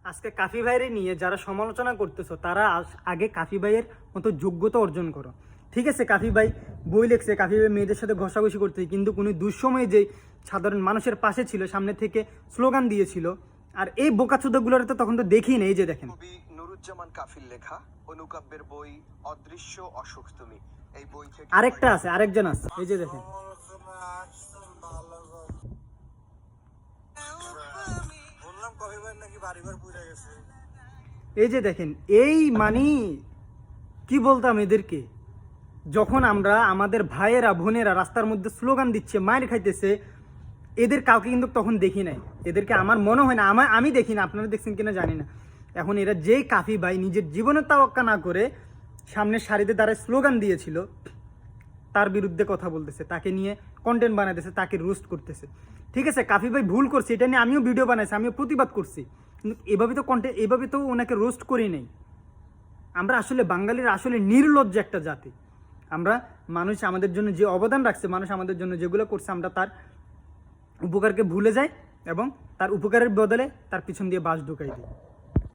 আজকে কাফি ভাইয়ের নিয়ে যারা সমালোচনা করতেছো তারা আগে কাফি ভাইয়ের মতো যোগ্যতা অর্জন করো। ঠিক আছে, কাফি ভাই বই লেখছে, কাফি ভাই মেয়েদের সাথে ঘষাঘষি করতেছে, কিন্তু কোনো দুঃসময়ে যে সাধারণ মানুষের পাশে ছিল, সামনে থেকে স্লোগান দিয়েছিল। আর এই বোকাচোদাগুলোর তো তখন তো দেখি না। এই যে দেখেন, কবি নুরুজ্জামান কাফির লেখা অনুকাব্যের বই অদৃশ্য অসুখ তুমি, এই বই থেকে আরেকটা আছে, আরেকজন আছে, এই যে দেখেন। এই যে দেখেন, এই মানে কি বলতাম এদেরকে, যখন আমরা আমাদের ভাইয়েরা বোনেরা রাস্তার মধ্যে স্লোগান দিচ্ছে, মায়ের খাইতেছে, এদের কাউকে কিন্তু তখন দেখি নাই। এদেরকে আমার মনে হয় না, আমি দেখি না, আপনারা দেখছেন কিনা জানি না। এখন এরা যেই কাফি ভাই নিজের জীবনের তাওয়াক্কা না করে সামনের সারিতে দাঁড়ায় স্লোগান দিয়েছিল, তার বিরুদ্ধে কথা বলতেছে, তাকে নিয়ে কন্টেন্ট বানাইতেছে, তাকে রোস্ট করতেছে। ঠিক আছে, কাফি ভাই ভুল করছে, এটা নিয়ে আমিও ভিডিও বানাইছি, আমিও প্রতিবাদ করছি, কিন্তু এভাবে তো ওনাকে রোস্ট করি নাই। আমরা আসলে বাঙালির আসলে নির্লজ্জ একটা জাতি। আমরা মানুষ আমাদের জন্য যে অবদান রাখছে, মানুষ আমাদের জন্য যেগুলো করছে, আমরা তার উপকারকে ভুলে যাই এবং তার উপকারের বদলে তার পিছন দিয়ে বাঁশ ঢুকাই দিই।